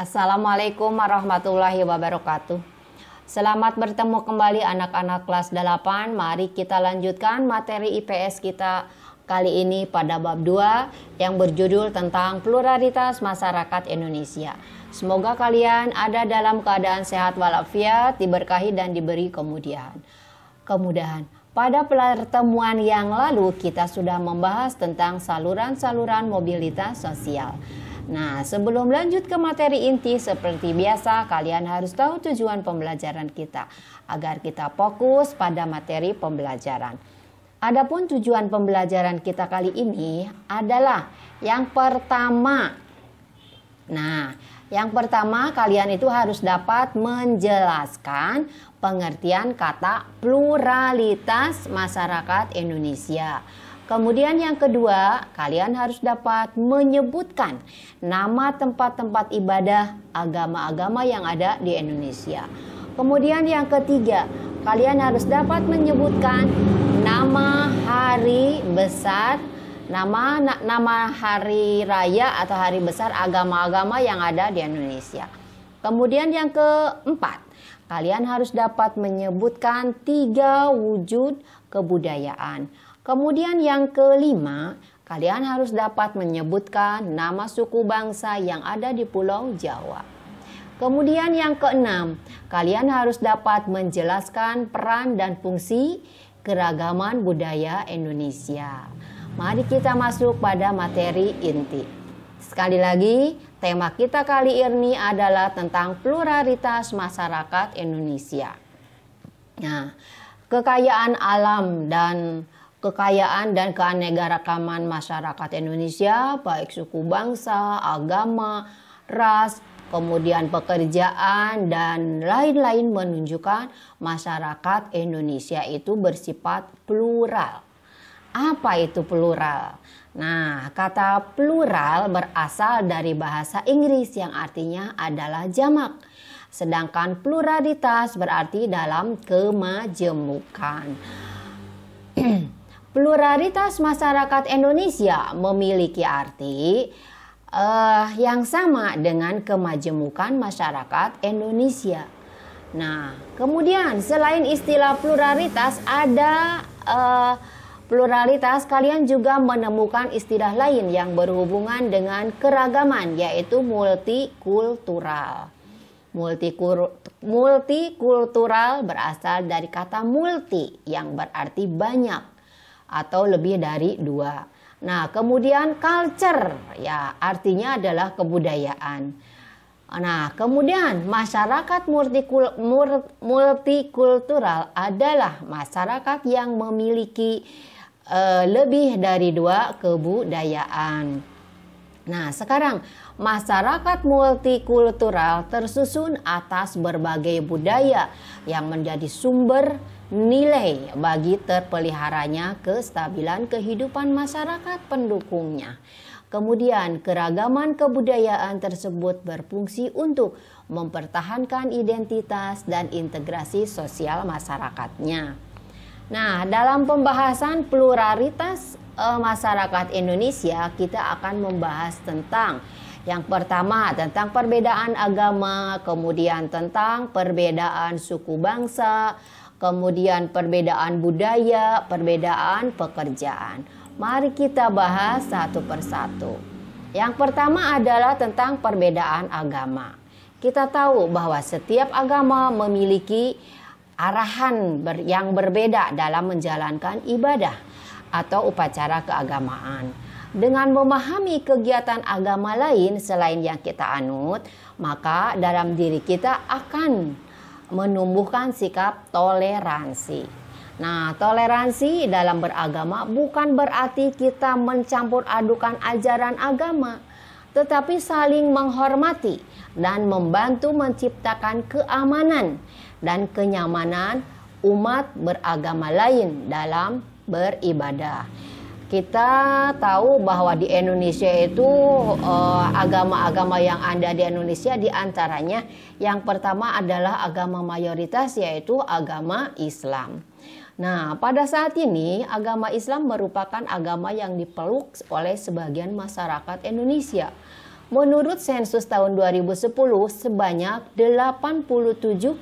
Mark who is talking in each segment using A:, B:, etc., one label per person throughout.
A: Assalamualaikum warahmatullahi wabarakatuh. Selamat bertemu kembali anak-anak kelas 8. Mari kita lanjutkan materi IPS kita kali ini pada bab 2 yang berjudul tentang pluralitas masyarakat Indonesia. Semoga kalian ada dalam keadaan sehat walafiat, diberkahi dan diberi kemudahan. Pada pertemuan yang lalu kita sudah membahas tentang saluran-saluran mobilitas sosial. Nah, sebelum lanjut ke materi inti, seperti biasa kalian harus tahu tujuan pembelajaran kita agar kita fokus pada materi pembelajaran. Adapun tujuan pembelajaran kita kali ini adalah yang pertama. Nah, yang pertama kalian itu harus dapat menjelaskan pengertian kata pluralitas masyarakat Indonesia. Kemudian yang kedua, kalian harus dapat menyebutkan nama tempat-tempat ibadah agama-agama yang ada di Indonesia. Kemudian yang ketiga, kalian harus dapat menyebutkan nama hari besar, nama hari raya atau hari besar agama-agama yang ada di Indonesia. Kemudian yang keempat, kalian harus dapat menyebutkan 3 wujud kebudayaan. Kemudian yang kelima, kalian harus dapat menyebutkan nama suku bangsa yang ada di Pulau Jawa. Kemudian yang keenam, kalian harus dapat menjelaskan peran dan fungsi keragaman budaya Indonesia. Mari kita masuk pada materi inti. Sekali lagi, tema kita kali ini adalah tentang pluralitas masyarakat Indonesia. Nah, kekayaan alam dan keanekaragaman masyarakat Indonesia, baik suku bangsa, agama, ras, kemudian pekerjaan, dan lain-lain menunjukkan masyarakat Indonesia itu bersifat plural. Apa itu plural? Nah, kata plural berasal dari bahasa Inggris yang artinya adalah jamak. Sedangkan pluralitas berarti dalam kemajemukan. Pluralitas masyarakat Indonesia memiliki arti yang sama dengan kemajemukan masyarakat Indonesia. Nah, kemudian selain istilah pluralitas ada pluralitas, kalian juga menemukan istilah lain yang berhubungan dengan keragaman, yaitu multikultural. Multikultural berasal dari kata multi yang berarti banyak atau lebih dari 2. Nah, kemudian culture ya artinya adalah kebudayaan. Nah, kemudian masyarakat multikultural adalah masyarakat yang memiliki lebih dari 2 kebudayaan. Nah, sekarang masyarakat multikultural tersusun atas berbagai budaya yang menjadi sumber nilai bagi terpeliharanya kestabilan kehidupan masyarakat pendukungnya. Kemudian keragaman kebudayaan tersebut berfungsi untuk mempertahankan identitas dan integrasi sosial masyarakatnya. Nah, dalam pembahasan pluralitas masyarakat Indonesia, kita akan membahas tentang yang pertama tentang perbedaan agama, kemudian tentang perbedaan suku bangsa, kemudian perbedaan budaya, perbedaan pekerjaan. Mari kita bahas satu persatu. Yang pertama adalah tentang perbedaan agama. Kita tahu bahwa setiap agama memiliki arahan yang berbeda dalam menjalankan ibadah atau upacara keagamaan. Dengan memahami kegiatan agama lain selain yang kita anut, maka dalam diri kita akan menumbuhkan sikap toleransi. Nah, toleransi dalam beragama bukan berarti kita mencampur adukan ajaran agama, tetapi saling menghormati dan membantu menciptakan keamanan dan kenyamanan umat beragama lain dalam beribadah. Kita tahu bahwa di Indonesia itu agama-agama yang ada di Indonesia diantaranya yang pertama adalah agama mayoritas, yaitu agama Islam. Nah, pada saat ini agama Islam merupakan agama yang dipeluk oleh sebagian masyarakat Indonesia. Menurut sensus tahun 2010 sebanyak 87,2%.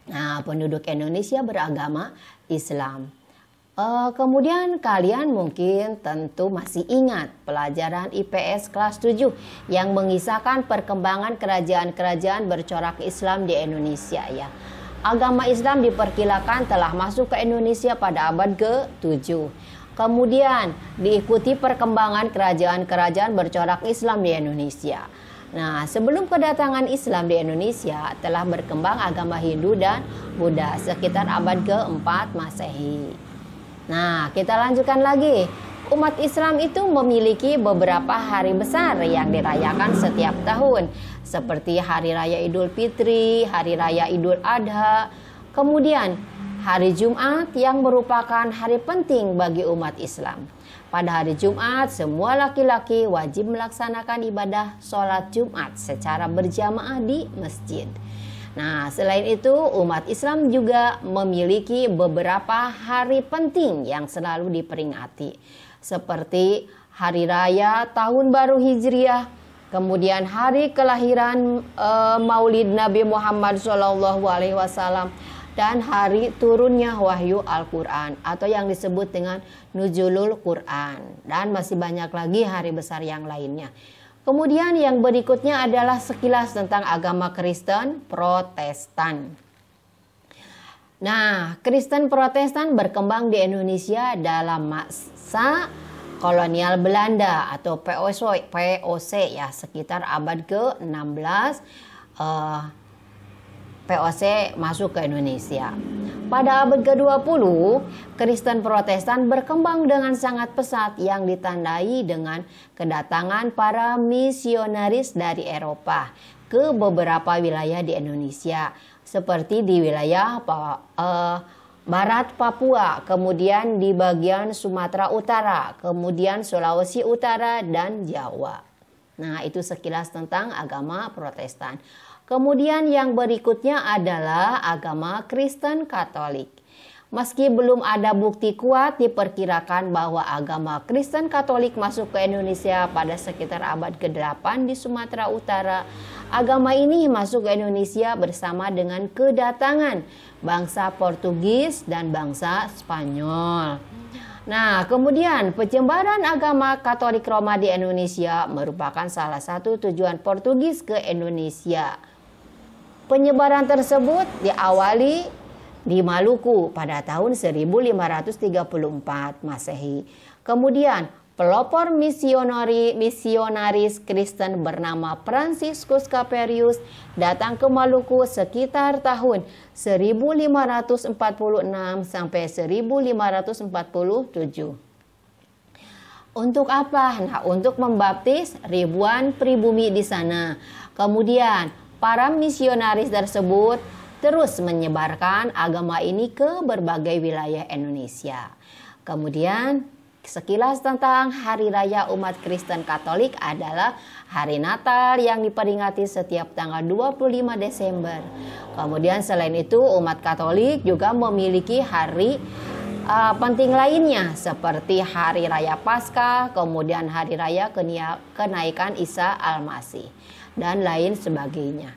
A: Nah, penduduk Indonesia beragama Islam. Kemudian kalian mungkin tentu masih ingat pelajaran IPS kelas 7 yang mengisahkan perkembangan kerajaan-kerajaan bercorak Islam di Indonesia ya. Agama Islam diperkirakan telah masuk ke Indonesia pada abad ke-7. Kemudian diikuti perkembangan kerajaan-kerajaan bercorak Islam di Indonesia. Nah, sebelum kedatangan Islam di Indonesia telah berkembang agama Hindu dan Buddha sekitar abad ke-4 Masehi. Nah, kita lanjutkan lagi. Umat Islam itu memiliki beberapa hari besar yang dirayakan setiap tahun, seperti Hari Raya Idul Fitri, Hari Raya Idul Adha, kemudian Hari Jumat yang merupakan hari penting bagi umat Islam. Pada hari Jumat, semua laki-laki wajib melaksanakan ibadah sholat Jumat secara berjamaah di masjid. Nah, selain itu umat Islam juga memiliki beberapa hari penting yang selalu diperingati, seperti Hari Raya Tahun Baru Hijriah, kemudian hari kelahiran Maulid Nabi Muhammad SAW, dan hari turunnya wahyu Al-Quran atau yang disebut dengan Nuzulul Quran, dan masih banyak lagi hari besar yang lainnya. Kemudian yang berikutnya adalah sekilas tentang agama Kristen Protestan. Nah, Kristen Protestan berkembang di Indonesia dalam masa kolonial Belanda atau POC ya, sekitar abad ke-16 POC masuk ke Indonesia. Pada abad ke-20, Kristen Protestan berkembang dengan sangat pesat yang ditandai dengan kedatangan para misionaris dari Eropa ke beberapa wilayah di Indonesia, seperti di wilayah barat Papua, kemudian di bagian Sumatera Utara, kemudian Sulawesi Utara dan Jawa. Nah, itu sekilas tentang agama Protestan. Kemudian yang berikutnya adalah agama Kristen Katolik. Meski belum ada bukti kuat, diperkirakan bahwa agama Kristen Katolik masuk ke Indonesia pada sekitar abad ke-8 di Sumatera Utara. Agama ini masuk ke Indonesia bersama dengan kedatangan bangsa Portugis dan bangsa Spanyol. Nah, kemudian penyebaran agama Katolik Roma di Indonesia merupakan salah satu tujuan Portugis ke Indonesia. Penyebaran tersebut diawali di Maluku pada tahun 1534 Masehi. Kemudian pelopor misionaris Kristen bernama Franciscus Caperius datang ke Maluku sekitar tahun 1546 sampai 1547. Untuk apa? Nah, untuk membaptis ribuan pribumi di sana. Kemudian para misionaris tersebut terus menyebarkan agama ini ke berbagai wilayah Indonesia. Kemudian sekilas tentang Hari Raya umat Kristen Katolik adalah Hari Natal yang diperingati setiap tanggal 25 Desember. Kemudian selain itu umat Katolik juga memiliki hari penting lainnya seperti Hari Raya Paskah, kemudian Hari Raya Kenaikan Isa Al-Masih, dan lain sebagainya.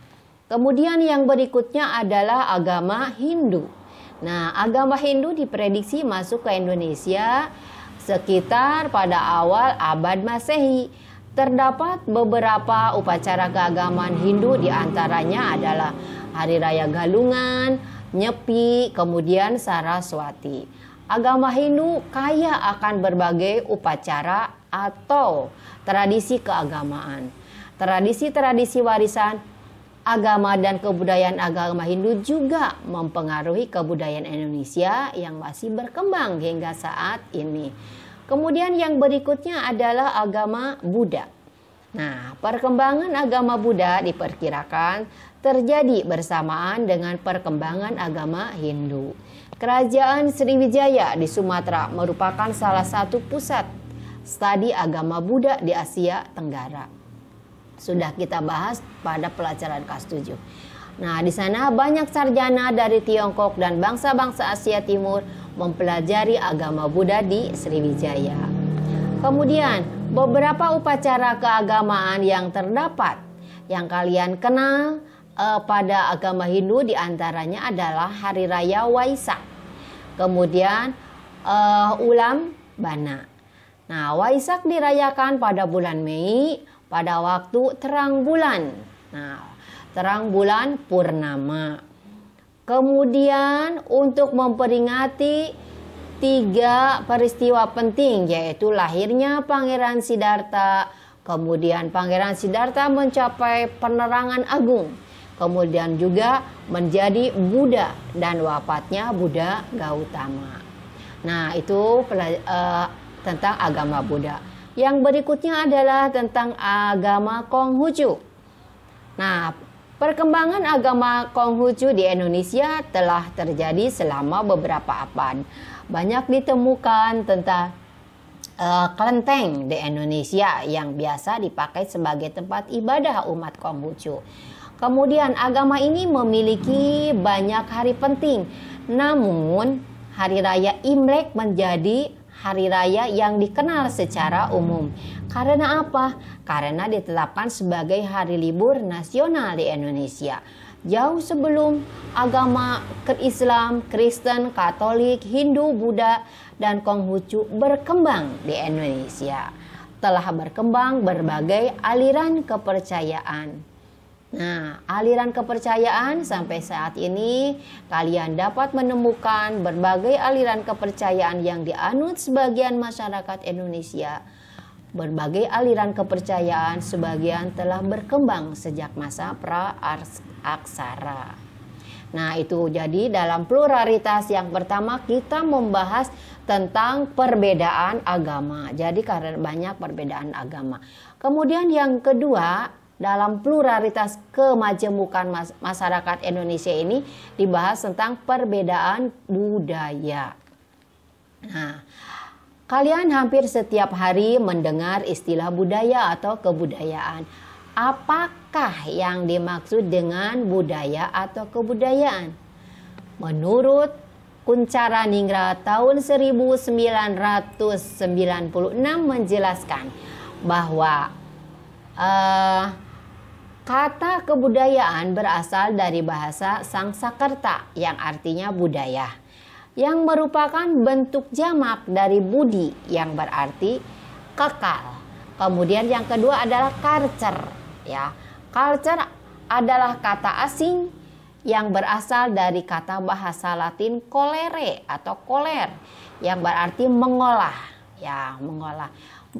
A: Kemudian yang berikutnya adalah agama Hindu. Nah, agama Hindu diprediksi masuk ke Indonesia sekitar pada awal abad Masehi. Terdapat beberapa upacara keagamaan Hindu, diantaranya adalah Hari Raya Galungan, Nyepi, kemudian Saraswati. Agama Hindu kaya akan berbagai upacara atau tradisi keagamaan. Tradisi-tradisi warisan agama dan kebudayaan agama Hindu juga mempengaruhi kebudayaan Indonesia yang masih berkembang hingga saat ini. Kemudian yang berikutnya adalah agama Buddha. Nah, perkembangan agama Buddha diperkirakan terjadi bersamaan dengan perkembangan agama Hindu. Kerajaan Sriwijaya di Sumatera merupakan salah satu pusat studi agama Buddha di Asia Tenggara. Sudah kita bahas pada pelajaran kelas 7. Nah, di sana banyak sarjana dari Tiongkok dan bangsa-bangsa Asia Timur mempelajari agama Buddha di Sriwijaya. Kemudian, Beberapa upacara keagamaan yang terdapat yang kalian kenal pada agama Hindu diantaranya adalah Hari Raya Waisak, kemudian Ulam Bana. Nah, Waisak dirayakan pada bulan Mei pada waktu terang bulan. Nah, terang bulan purnama. Kemudian untuk memperingati 3 peristiwa penting, yaitu lahirnya Pangeran Siddhartha, kemudian Pangeran Siddhartha mencapai penerangan agung, kemudian juga menjadi Buddha dan wafatnya Buddha Gautama. Nah, itu tentang agama Buddha. Yang berikutnya adalah tentang agama Konghucu. Nah, perkembangan agama Konghucu di Indonesia telah terjadi selama beberapa abad. Banyak ditemukan tentang kelenteng di Indonesia yang biasa dipakai sebagai tempat ibadah umat Konghucu. Kemudian agama ini memiliki banyak hari penting. Namun, Hari Raya Imlek menjadi hari raya yang dikenal secara umum. Karena apa? Karena ditetapkan sebagai hari libur nasional di Indonesia. Jauh sebelum agama Islam, Kristen, Katolik, Hindu, Buddha, dan Konghucu berkembang di Indonesia, telah berkembang berbagai aliran kepercayaan. Nah, aliran kepercayaan sampai saat ini kalian dapat menemukan berbagai aliran kepercayaan yang dianut sebagian masyarakat Indonesia. Berbagai aliran kepercayaan sebagian telah berkembang sejak masa pra-aksara. Nah, itu jadi dalam pluralitas yang pertama kita membahas tentang perbedaan agama. Jadi karena banyak perbedaan agama. Kemudian yang kedua, dalam pluralitas kemajemukan masyarakat Indonesia ini dibahas tentang perbedaan budaya. Nah, kalian hampir setiap hari mendengar istilah budaya atau kebudayaan. Apakah yang dimaksud dengan budaya atau kebudayaan? Menurut Kuncharaningrat tahun 1996 menjelaskan bahwa kata kebudayaan berasal dari bahasa Sangsakerta yang artinya budaya, yang merupakan bentuk jamak dari budi yang berarti kekal. Kemudian yang kedua adalah culture, ya. Culture adalah kata asing yang berasal dari kata bahasa Latin colere atau coler yang berarti mengolah, ya, mengolah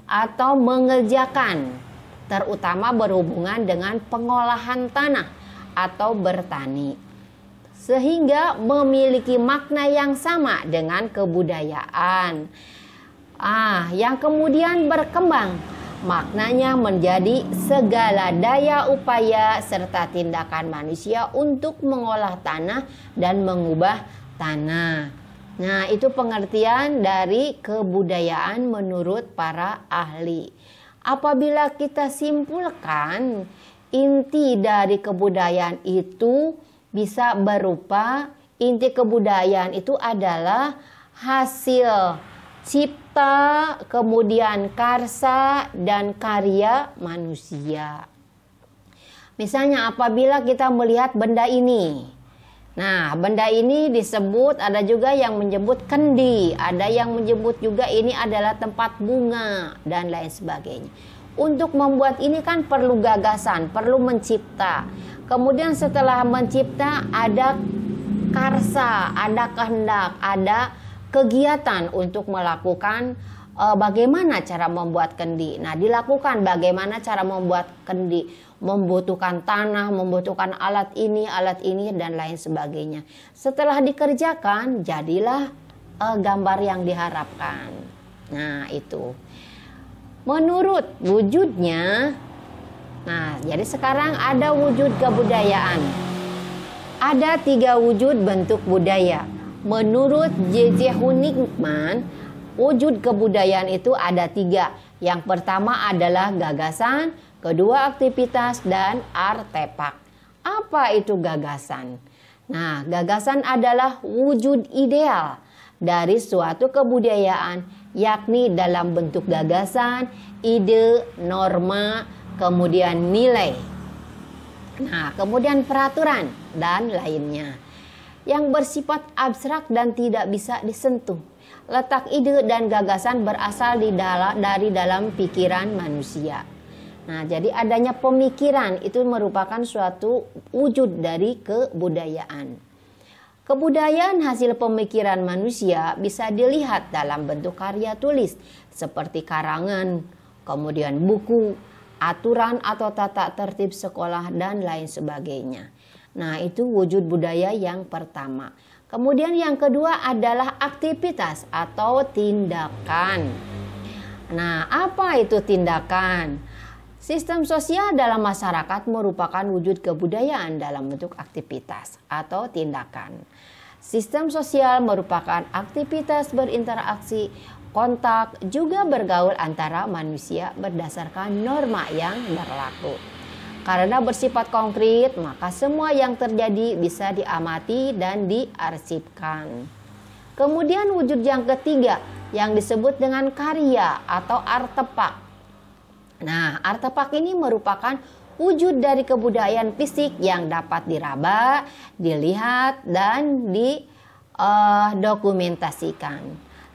A: atau mengerjakan, terutama berhubungan dengan pengolahan tanah atau bertani, sehingga memiliki makna yang sama dengan kebudayaan. Yang kemudian berkembang, maknanya menjadi segala daya upaya serta tindakan manusia untuk mengolah tanah dan mengubah tanah. Nah, itu pengertian dari kebudayaan menurut para ahli. Apabila kita simpulkan, inti dari kebudayaan itu bisa berupa, inti kebudayaan itu adalah hasil cipta, kemudian karsa, dan karya manusia. Misalnya apabila kita melihat benda ini. Nah, benda ini disebut, ada juga yang menyebut kendi, ada yang menyebut juga ini adalah tempat bunga, dan lain sebagainya. Untuk membuat ini kan perlu gagasan, perlu mencipta. Kemudian setelah mencipta ada karsa, ada kehendak, ada kegiatan untuk melakukan bagaimana cara membuat kendi. Nah, dilakukan bagaimana cara membuat kendi. Membutuhkan tanah, membutuhkan alat ini, dan lain sebagainya. Setelah dikerjakan, jadilah gambar yang diharapkan. Nah, itu. Menurut wujudnya, nah, jadi sekarang ada wujud kebudayaan. Ada 3 wujud bentuk budaya. Menurut J.J. Huningman, wujud kebudayaan itu ada 3. Yang pertama adalah gagasan, kedua aktivitas, dan artefak. Apa itu gagasan? Nah, gagasan adalah wujud ideal dari suatu kebudayaan yakni dalam bentuk gagasan, ide, norma, kemudian nilai. Nah, kemudian peraturan dan lainnya yang bersifat abstrak dan tidak bisa disentuh. Letak ide dan gagasan berasal dari dalam pikiran manusia. Nah, jadi adanya pemikiran itu merupakan suatu wujud dari kebudayaan. Kebudayaan hasil pemikiran manusia bisa dilihat dalam bentuk karya tulis seperti karangan, kemudian buku, aturan atau tata tertib sekolah dan lain sebagainya. Nah, itu wujud budaya yang pertama. Kemudian yang kedua adalah aktivitas atau tindakan. Nah, apa itu tindakan? Sistem sosial dalam masyarakat merupakan wujud kebudayaan dalam bentuk aktivitas atau tindakan. Sistem sosial merupakan aktivitas berinteraksi, kontak, juga bergaul antara manusia berdasarkan norma yang berlaku. Karena bersifat konkret, maka semua yang terjadi bisa diamati dan diarsipkan. Kemudian wujud yang ketiga yang disebut dengan karya atau artefak. Nah, artefak ini merupakan wujud dari kebudayaan fisik yang dapat diraba, dilihat, dan didokumentasikan.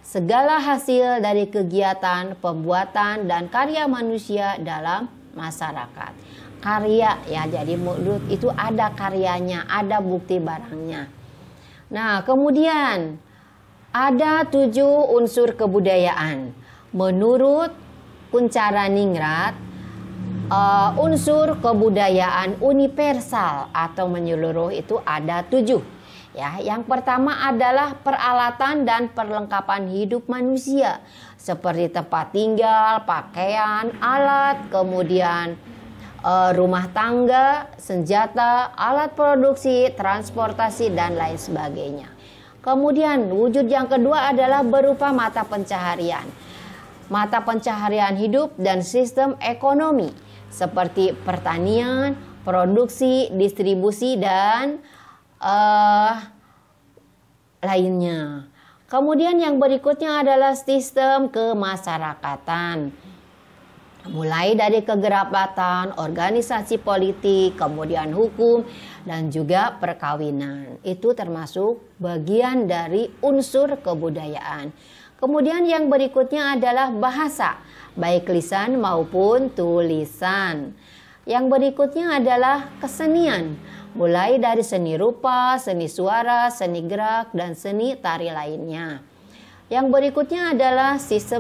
A: Segala hasil dari kegiatan, pembuatan, dan karya manusia dalam masyarakat. Karya ya, jadi menurut itu ada karyanya, ada bukti barangnya. Nah, kemudian ada 7 unsur kebudayaan. Menurut Kuncharaningrat, unsur kebudayaan universal atau menyeluruh itu ada 7. Ya, yang pertama adalah peralatan dan perlengkapan hidup manusia seperti tempat tinggal, pakaian, alat, kemudian rumah tangga, senjata, alat produksi, transportasi, dan lain sebagainya. Kemudian wujud yang kedua adalah berupa mata pencaharian. Mata pencaharian hidup dan sistem ekonomi seperti pertanian, produksi, distribusi, dan lainnya. Kemudian yang berikutnya adalah sistem kemasyarakatan. Mulai dari kegerabatan, organisasi politik, kemudian hukum, dan juga perkawinan. Itu termasuk bagian dari unsur kebudayaan. Kemudian yang berikutnya adalah bahasa, baik lisan maupun tulisan. Yang berikutnya adalah kesenian, mulai dari seni rupa, seni suara, seni gerak, dan seni tari lainnya. Yang berikutnya adalah sistem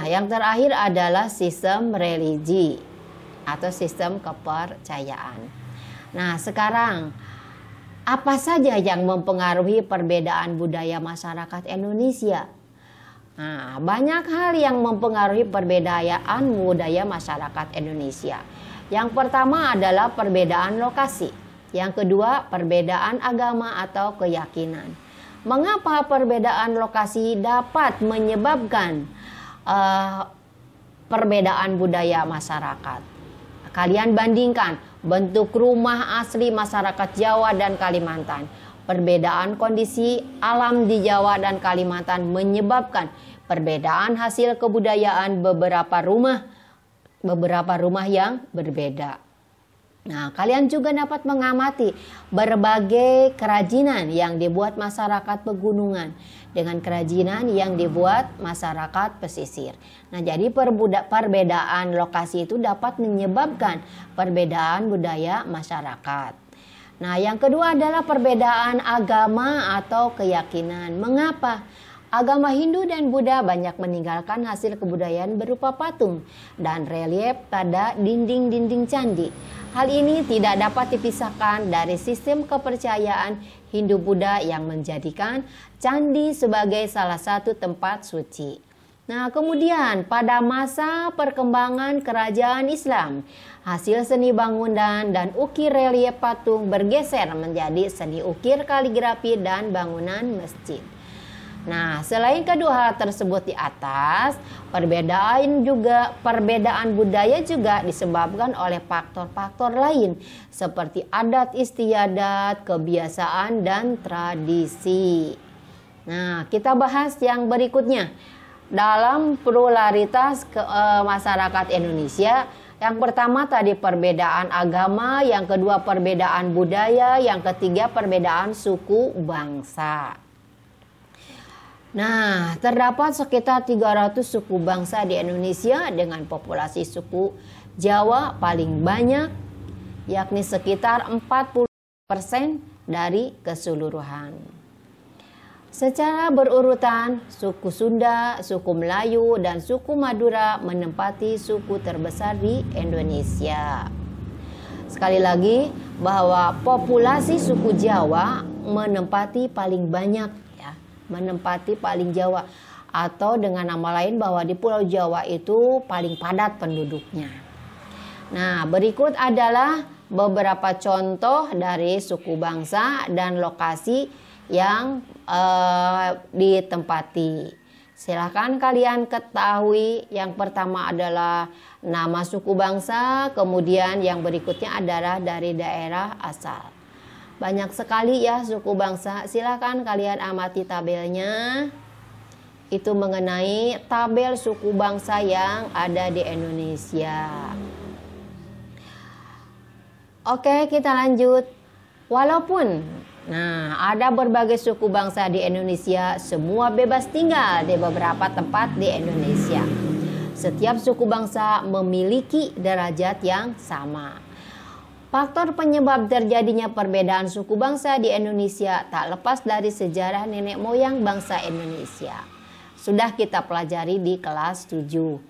A: yang terakhir adalah sistem religi atau sistem kepercayaan. Nah, sekarang apa saja yang mempengaruhi perbedaan budaya masyarakat Indonesia? Nah, banyak hal yang mempengaruhi perbedaan budaya masyarakat Indonesia. Yang pertama adalah perbedaan lokasi. Yang kedua, perbedaan agama atau keyakinan. Mengapa perbedaan lokasi dapat menyebabkan perbedaan budaya masyarakat? Kalian bandingkan bentuk rumah asli masyarakat Jawa dan Kalimantan. Perbedaan kondisi alam di Jawa dan Kalimantan menyebabkan perbedaan hasil kebudayaan beberapa rumah yang berbeda. Nah, kalian juga dapat mengamati berbagai kerajinan yang dibuat masyarakat pegunungan dengan kerajinan yang dibuat masyarakat pesisir. Nah, jadi perbedaan lokasi itu dapat menyebabkan perbedaan budaya masyarakat. Nah, yang kedua adalah perbedaan agama atau keyakinan. Mengapa? Agama Hindu dan Buddha banyak meninggalkan hasil kebudayaan berupa patung dan relief pada dinding-dinding candi. Hal ini tidak dapat dipisahkan dari sistem kepercayaan Hindu-Buddha yang menjadikan candi sebagai salah satu tempat suci. Nah, kemudian pada masa perkembangan kerajaan Islam, hasil seni bangunan dan ukir relief patung bergeser menjadi seni ukir kaligrafi dan bangunan masjid. Nah, selain kedua hal tersebut di atas, perbedaan budaya juga disebabkan oleh faktor-faktor lain seperti adat istiadat, kebiasaan, dan tradisi. Nah, kita bahas yang berikutnya. Dalam pluralitas masyarakat Indonesia, yang pertama tadi perbedaan agama, yang kedua perbedaan budaya, yang ketiga perbedaan suku bangsa. Nah, terdapat sekitar 300 suku bangsa di Indonesia dengan populasi suku Jawa paling banyak, yakni sekitar 40% dari keseluruhan. Secara berurutan, suku Sunda, suku Melayu, dan suku Madura menempati suku terbesar di Indonesia. Sekali lagi, bahwa populasi suku Jawa menempati paling banyak, menempati paling Jawa, atau dengan nama lain bahwa di Pulau Jawa itu paling padat penduduknya. Nah, berikut adalah beberapa contoh dari suku bangsa dan lokasi yang ditempati. Silakan kalian ketahui. Yang pertama adalah nama suku bangsa, kemudian yang berikutnya adalah dari daerah asal. Banyak sekali ya suku bangsa. Silakan kalian amati tabelnya. Itu mengenai tabel suku bangsa yang ada di Indonesia. Oke, kita lanjut. Walaupun ada berbagai suku bangsa di Indonesia, semua bebas tinggal di beberapa tempat di Indonesia. Setiap suku bangsa memiliki derajat yang sama. Faktor penyebab terjadinya perbedaan suku bangsa di Indonesia tak lepas dari sejarah nenek moyang bangsa Indonesia. Sudah kita pelajari di kelas 7.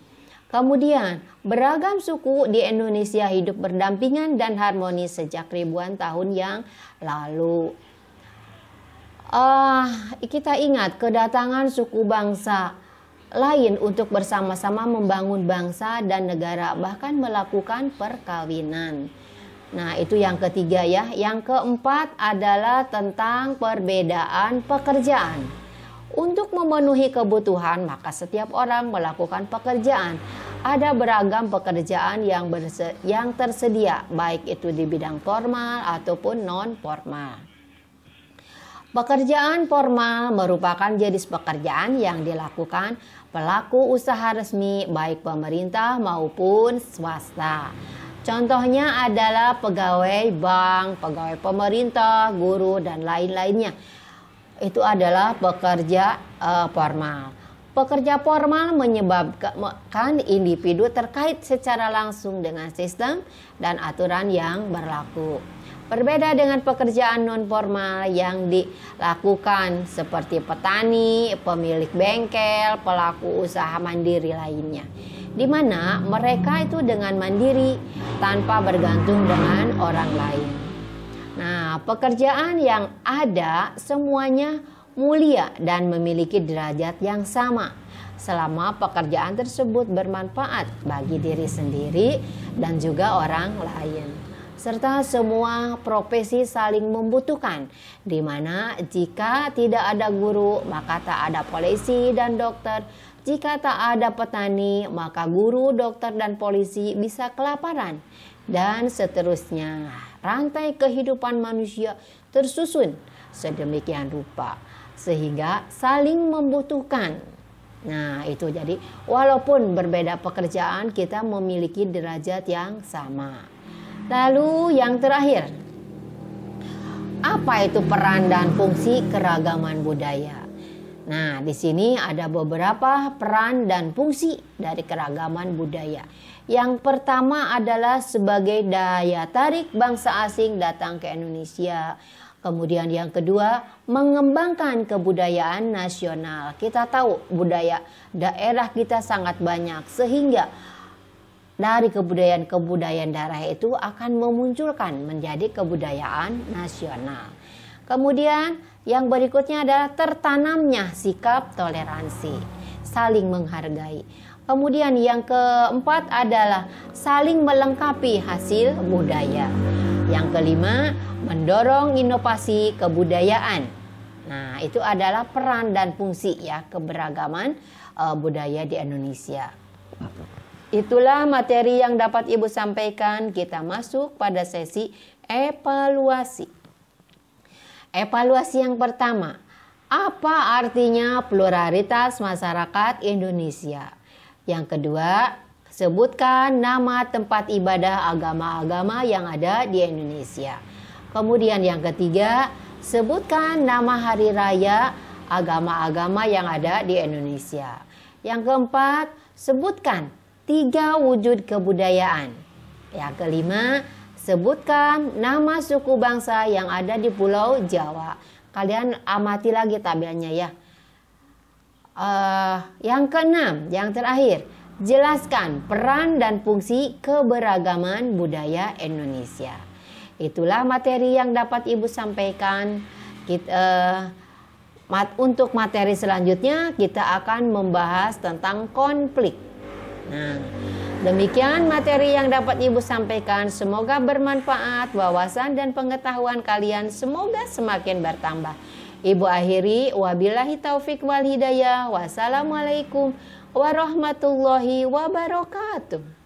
A: Kemudian, beragam suku di Indonesia hidup berdampingan dan harmonis sejak ribuan tahun yang lalu. Kita ingat kedatangan suku bangsa lain untuk bersama-sama membangun bangsa dan negara, bahkan melakukan perkawinan. Nah, itu yang ketiga ya. Yang keempat adalah tentang perbedaan pekerjaan. Untuk memenuhi kebutuhan, maka setiap orang melakukan pekerjaan. Ada beragam pekerjaan yang tersedia, baik itu di bidang formal ataupun non-formal. Pekerjaan formal merupakan jenis pekerjaan yang dilakukan pelaku usaha resmi, baik pemerintah maupun swasta. Contohnya adalah pegawai bank, pegawai pemerintah, guru, dan lain-lainnya. Itu adalah pekerja formal. Pekerja formal menyebabkan individu terkait secara langsung dengan sistem dan aturan yang berlaku. Berbeda dengan pekerjaan non-formal yang dilakukan seperti petani, pemilik bengkel, pelaku usaha mandiri lainnya, di mana mereka itu dengan mandiri tanpa bergantung dengan orang lain. Nah, pekerjaan yang ada semuanya mulia dan memiliki derajat yang sama selama pekerjaan tersebut bermanfaat bagi diri sendiri dan juga orang lain. Serta semua profesi saling membutuhkan, di mana jika tidak ada guru maka tak ada polisi dan dokter. Jika tak ada petani, maka guru, dokter, dan polisi bisa kelaparan. Dan seterusnya, rantai kehidupan manusia tersusun sedemikian rupa, sehingga saling membutuhkan. Nah, itu jadi walaupun berbeda pekerjaan, kita memiliki derajat yang sama. Lalu yang terakhir, apa itu peran dan fungsi keragaman budaya? Nah, di sini ada beberapa peran dan fungsi dari keragaman budaya. Yang pertama adalah sebagai daya tarik bangsa asing datang ke Indonesia. Kemudian yang kedua, mengembangkan kebudayaan nasional. Kita tahu budaya daerah kita sangat banyak, sehingga dari kebudayaan daerah itu akan memunculkan menjadi kebudayaan nasional. Kemudian yang berikutnya adalah tertanamnya sikap toleransi, saling menghargai. Kemudian yang keempat adalah saling melengkapi hasil budaya. Yang kelima, mendorong inovasi kebudayaan. Nah, itu adalah peran dan fungsi ya keberagaman budaya di Indonesia. Itulah materi yang dapat Ibu sampaikan. Kita masuk pada sesi evaluasi. Evaluasi yang pertama, apa artinya pluralitas masyarakat Indonesia? Yang kedua, sebutkan nama tempat ibadah agama-agama yang ada di Indonesia. Kemudian yang ketiga, sebutkan nama hari raya agama-agama yang ada di Indonesia. Yang keempat, sebutkan 3 wujud kebudayaan. Yang kelima, sebutkan nama suku bangsa yang ada di Pulau Jawa. Kalian amati lagi tabelnya ya. Yang keenam, yang terakhir, jelaskan peran dan fungsi keberagaman budaya Indonesia. Itulah materi yang dapat Ibu sampaikan. Untuk materi selanjutnya kita akan membahas tentang konflik. Nah, demikian materi yang dapat Ibu sampaikan. Semoga bermanfaat, wawasan dan pengetahuan kalian semoga semakin bertambah. Ibu akhiri, wabillahi taufik wal hidayah. Wassalamualaikum warahmatullahi wabarakatuh.